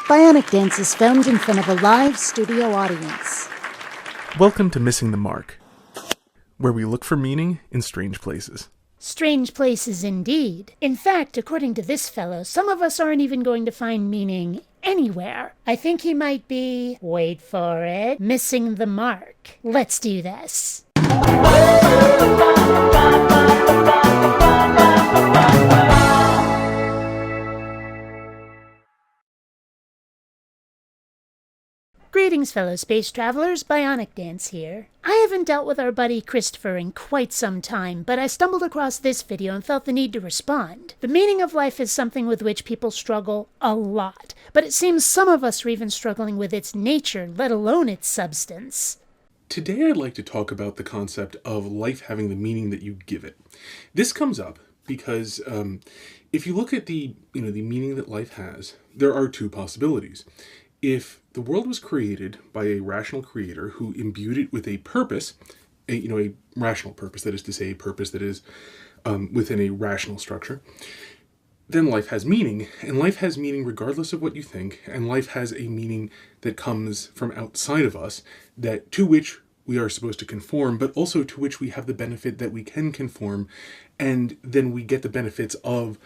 BionicDance is filmed in front of a live studio audience. Welcome to Missing the Mark, where we look for meaning in strange places. Strange places indeed. In fact, according to this fellow, some of us aren't even going to find meaning anywhere. I think he might be, wait for it, missing the mark. Let's do this. Greetings, fellow space travelers. BionicDance here. I haven't dealt with our buddy Christopher in quite some time, but I stumbled across this video and felt the need to respond. The meaning of life is something with which people struggle a lot, but it seems some of us are even struggling with its nature, let alone its substance. Today I'd like to talk about the concept of life having the meaning that you give it. This comes up because if you look at the meaning that life has, there are two possibilities. If the world was created by a rational creator who imbued it with a purpose, a rational purpose, that is to say, a purpose that is within a rational structure, then life has meaning. And life has meaning regardless of what you think, and life has a meaning that comes from outside of us, to which we are supposed to conform, but also to which we have the benefit that we can conform, and then we get the benefits of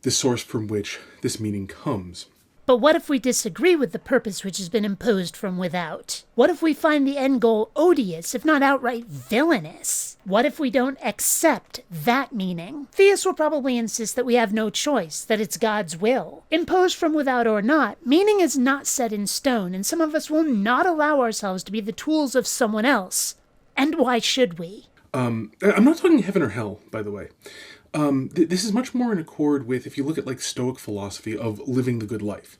the source from which this meaning comes. But what if we disagree with the purpose which has been imposed from without? What if we find the end goal odious, if not outright villainous? What if we don't accept that meaning? Theists will probably insist that we have no choice, that it's God's will. Imposed from without or not, meaning is not set in stone, and some of us will not allow ourselves to be the tools of someone else. And why should we? I'm not talking heaven or hell, by the way. This is much more in accord with, if you look at Stoic philosophy of living the good life,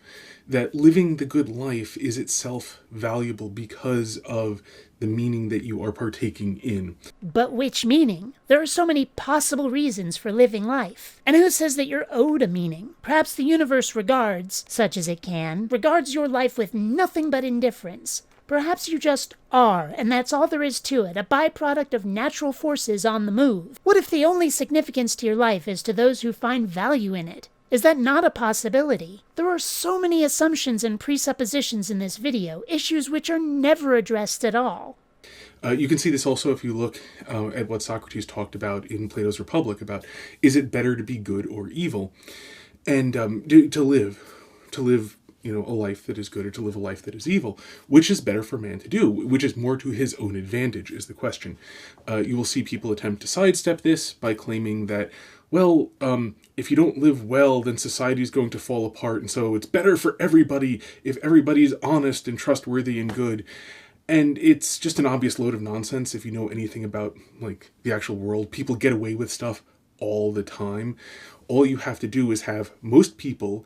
that living the good life is itself valuable because of the meaning that you are partaking in. But which meaning? There are so many possible reasons for living life. And who says that you're owed a meaning? Perhaps the universe regards, such as it can, regards your life with nothing but indifference. Perhaps you just are, and that's all there is to it, a byproduct of natural forces on the move. What if the only significance to your life is to those who find value in it? Is that not a possibility? There are so many assumptions and presuppositions in this video, issues which are never addressed at all. You can see this also if you look at what Socrates talked about in Plato's Republic, about is it better to be good or evil? And to live a life that is good or to live a life that is evil. Which is better for man to do? Which is more to his own advantage is the question. You will see people attempt to sidestep this by claiming that, if you don't live well, then society is going to fall apart, and so it's better for everybody if everybody's honest and trustworthy and good. And it's just an obvious load of nonsense if you know anything about the actual world. People get away with stuff all the time. All you have to do is have most people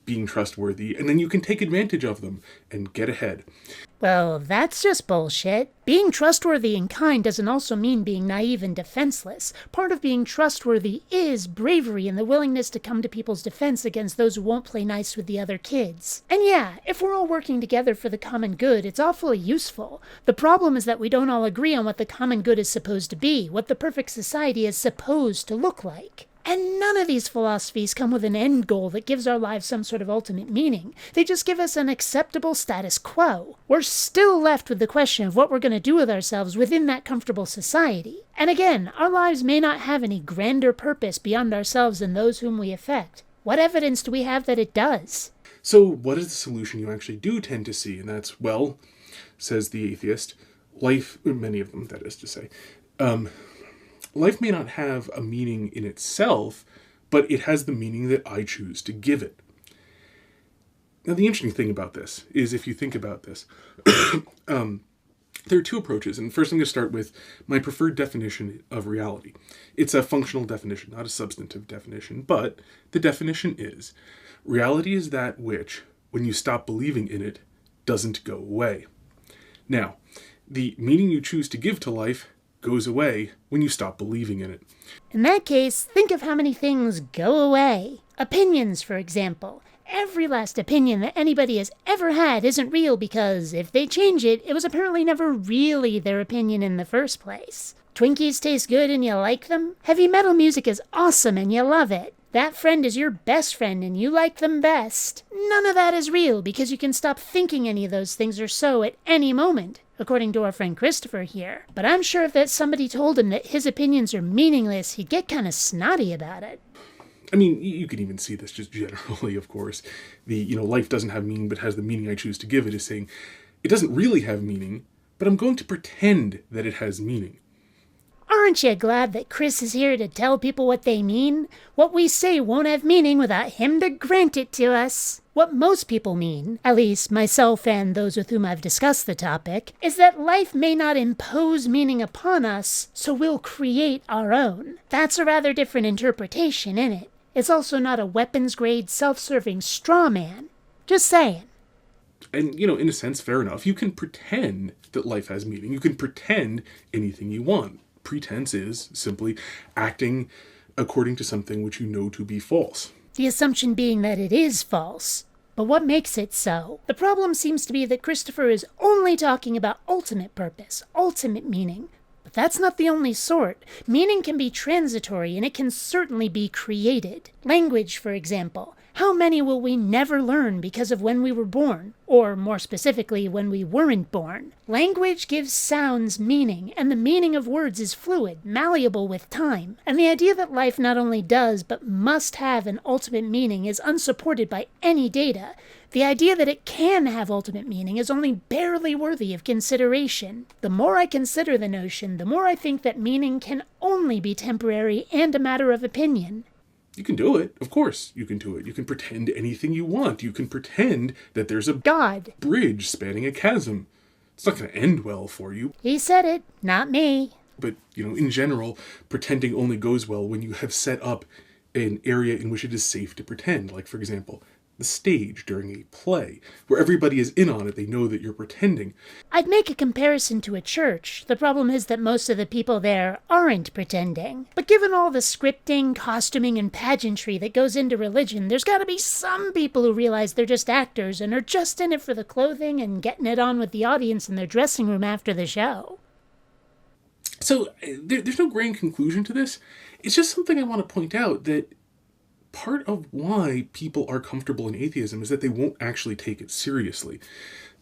being trustworthy, and then you can take advantage of them and get ahead. Well, that's just bullshit. Being trustworthy and kind doesn't also mean being naive and defenseless. Part of being trustworthy is bravery and the willingness to come to people's defense against those who won't play nice with the other kids. And yeah, if we're all working together for the common good, it's awfully useful. The problem is that we don't all agree on what the common good is supposed to be, what the perfect society is supposed to look like. And none of these philosophies come with an end goal that gives our lives some sort of ultimate meaning. They just give us an acceptable status quo. We're still left with the question of what we're going to do with ourselves within that comfortable society. And again, our lives may not have any grander purpose beyond ourselves and those whom we affect. What evidence do we have that it does? So what is the solution you actually do tend to see? And that's, says the atheist, life, many of them, that is to say, life may not have a meaning in itself, but it has the meaning that I choose to give it. Now, the interesting thing about this is, if you think about this, there are two approaches. And first I'm going to start with my preferred definition of reality. It's a functional definition, not a substantive definition, but the definition is, reality is that which, when you stop believing in it, doesn't go away. Now, the meaning you choose to give to life goes away when you stop believing in it. In that case, think of how many things go away. Opinions, for example. Every last opinion that anybody has ever had isn't real because, if they change it, it was apparently never really their opinion in the first place. Twinkies taste good and you like them? Heavy metal music is awesome and you love it. that friend is your best friend and you like them best, none of that is real because you can stop thinking any of those things are so at any moment, according to our friend Christopher here. But I'm sure if that somebody told him that his opinions are meaningless, he'd get kind of snotty about it. I mean, you can even see this just generally, of course. Life doesn't have meaning, but has the meaning I choose to give it, is saying, it doesn't really have meaning, but I'm going to pretend that it has meaning. Aren't you glad that Chris is here to tell people what they mean? What we say won't have meaning without him to grant it to us. What most people mean, at least myself and those with whom I've discussed the topic, is that life may not impose meaning upon us, so we'll create our own. That's a rather different interpretation, isn't it? It's also not a weapons-grade, self-serving straw man. Just saying. And, in a sense, fair enough. You can pretend that life has meaning. You can pretend anything you want. Pretense is simply acting according to something which you know to be false. The assumption being that it is false. But what makes it so? The problem seems to be that Christopher is only talking about ultimate purpose, ultimate meaning. But that's not the only sort. Meaning can be transitory, and it can certainly be created. Language, for example. How many will we never learn because of when we were born? Or, more specifically, when we weren't born? Language gives sounds meaning, and the meaning of words is fluid, malleable with time. And the idea that life not only does, but must have an ultimate meaning is unsupported by any data. The idea that it can have ultimate meaning is only barely worthy of consideration. The more I consider the notion, the more I think that meaning can only be temporary and a matter of opinion. You can do it. Of course you can do it. You can pretend anything you want. You can pretend that there's a God bridge spanning a chasm. It's not going to end well for you. He said it, not me. But, in general, pretending only goes well when you have set up an area in which it is safe to pretend. Like, for example, the stage during a play, where everybody is in on it. They know that you're pretending. I'd make a comparison to a church. The problem is that most of the people there aren't pretending. But given all the scripting, costuming, and pageantry that goes into religion, there's got to be some people who realize they're just actors and are just in it for the clothing and getting it on with the audience in their dressing room after the show. So there's no grand conclusion to this. It's just something I want to point out, that part of why people are comfortable in atheism is that they won't actually take it seriously.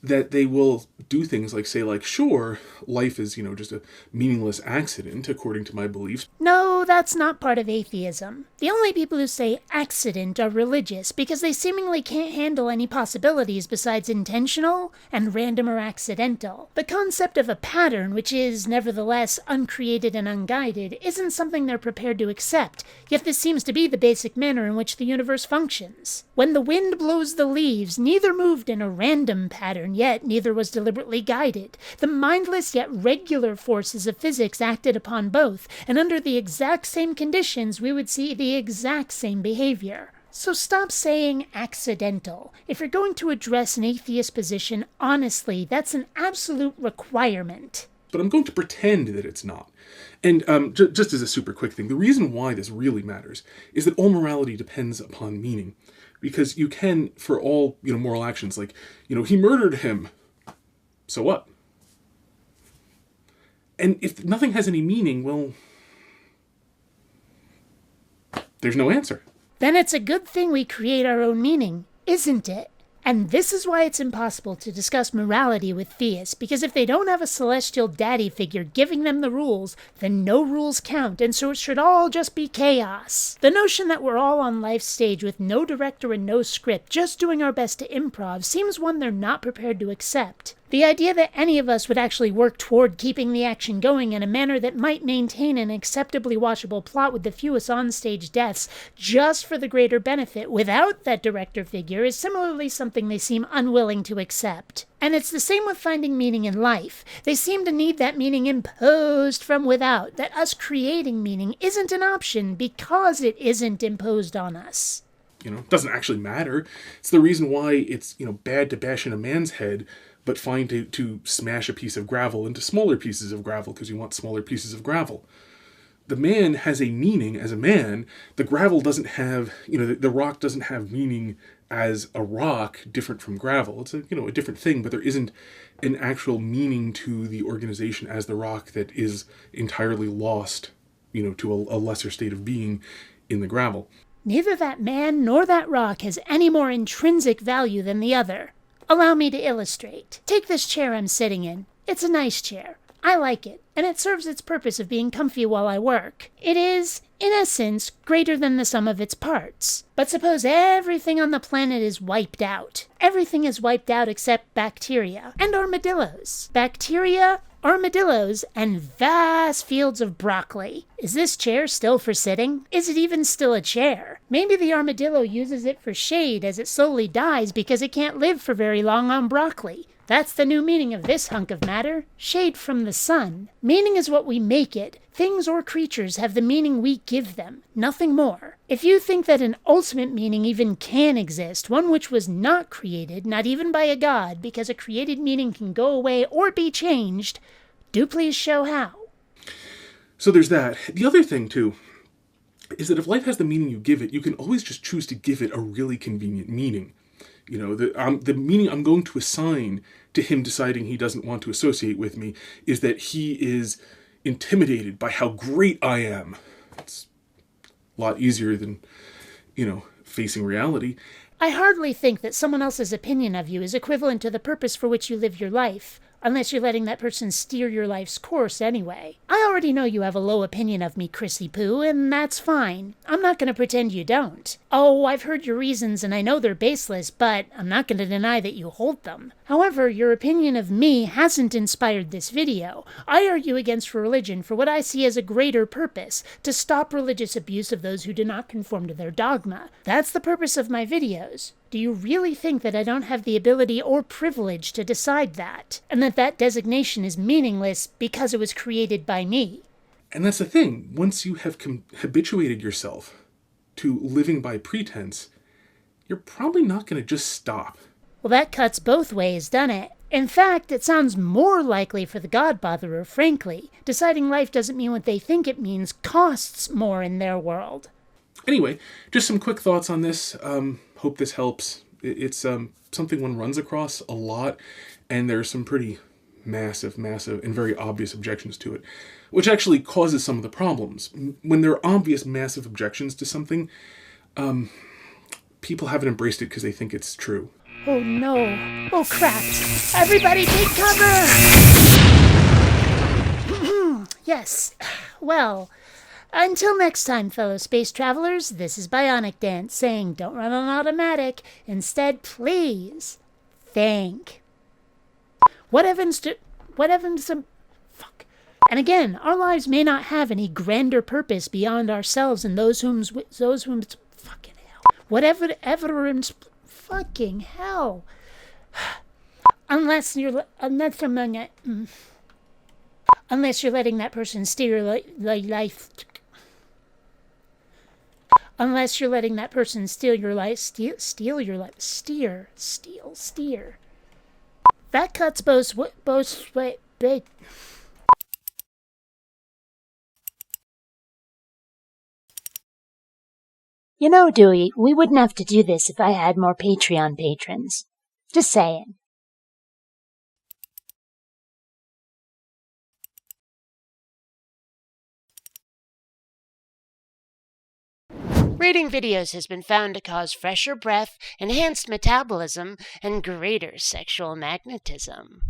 That they will do things like say, sure, life is, just a meaningless accident, according to my beliefs. No, that's not part of atheism. The only people who say accident are religious because they seemingly can't handle any possibilities besides intentional and random or accidental. The concept of a pattern, which is nevertheless uncreated and unguided, isn't something they're prepared to accept, yet this seems to be the basic manner in which the universe functions. When the wind blows the leaves, neither moved in a random pattern, yet neither was deliberately guided. The mindless yet regular forces of physics acted upon both, and under the exact same conditions we would see the exact same behavior. So stop saying accidental. If you're going to address an atheist position honestly, that's an absolute requirement. But I'm going to pretend that it's not. And just as a super quick thing, the reason why this really matters is that all morality depends upon meaning. Because you can, for all, moral actions, he murdered him. So what? And if nothing has any meaning, well, there's no answer. Then it's a good thing we create our own meaning, isn't it? And this is why it's impossible to discuss morality with theists, because if they don't have a celestial daddy figure giving them the rules, then no rules count, and so it should all just be chaos. The notion that we're all on life's stage with no director and no script, just doing our best to improv, seems one they're not prepared to accept. The idea that any of us would actually work toward keeping the action going in a manner that might maintain an acceptably watchable plot with the fewest onstage deaths just for the greater benefit without that director figure is similarly something they seem unwilling to accept. And it's the same with finding meaning in life. They seem to need that meaning imposed from without, that us creating meaning isn't an option because it isn't imposed on us. It doesn't actually matter. It's the reason why it's, bad to bash in a man's head, but fine to smash a piece of gravel into smaller pieces of gravel because you want smaller pieces of gravel. The man has a meaning as a man. The gravel doesn't have, the rock doesn't have meaning as a rock different from gravel. It's a different thing, but there isn't an actual meaning to the organization as the rock that is entirely lost, to a lesser state of being in the gravel. Neither that man nor that rock has any more intrinsic value than the other. Allow me to illustrate. Take this chair I'm sitting in. It's a nice chair. I like it, and it serves its purpose of being comfy while I work. It is, in essence, greater than the sum of its parts. But suppose everything on the planet is wiped out. Everything is wiped out except bacteria and armadillos. Bacteria, armadillos, and vast fields of broccoli. Is this chair still for sitting? Is it even still a chair? Maybe the armadillo uses it for shade as it slowly dies because it can't live for very long on broccoli. That's the new meaning of this hunk of matter, shade from the sun. Meaning is what we make it. Things or creatures have the meaning we give them, nothing more. If you think that an ultimate meaning even can exist, one which was not created, not even by a god, because a created meaning can go away or be changed, do please show how. So there's that. The other thing, too, is that if life has the meaning you give it, you can always just choose to give it a really convenient meaning. You know, the meaning I'm going to assign to him deciding he doesn't want to associate with me is that he is intimidated by how great I am. It's a lot easier than, facing reality. I hardly think that someone else's opinion of you is equivalent to the purpose for which you live your life, unless you're letting that person steer your life's course anyway. I already know you have a low opinion of me, Chrissy-Pooh, and that's fine. I'm not going to pretend you don't. Oh, I've heard your reasons and I know they're baseless, but I'm not going to deny that you hold them. However, your opinion of me hasn't inspired this video. I argue against religion for what I see as a greater purpose, to stop religious abuse of those who do not conform to their dogma. That's the purpose of my videos. Do you really think that I don't have the ability or privilege to decide that? And that designation is meaningless because it was created by me? And that's the thing. Once you have habituated yourself to living by pretense, you're probably not going to just stop. Well, that cuts both ways, doesn't it? In fact, it sounds more likely for the God-botherer, frankly. Deciding life doesn't mean what they think it means costs more in their world. Anyway, just some quick thoughts on this. Hope this helps. It's something one runs across a lot, and there's some pretty massive, and very obvious objections to it, which actually causes some of the problems. When there are obvious, massive objections to something, people haven't embraced it because they think it's true. Oh no. Oh crap. Everybody take cover! Yes. Well, until next time, fellow space travelers, this is BionicDance saying don't run on automatic. Instead, please think. Fuck. And again, our lives may not have any grander purpose beyond ourselves and those whom fucking hell. Fucking hell. Unless you're letting that person steer your life. Unless you're letting that person steal your life, steal your life, steer. That cuts both ways. You know, Dewey, we wouldn't have to do this if I had more Patreon patrons. Just saying. Reading videos has been found to cause fresher breath, enhanced metabolism, and greater sexual magnetism.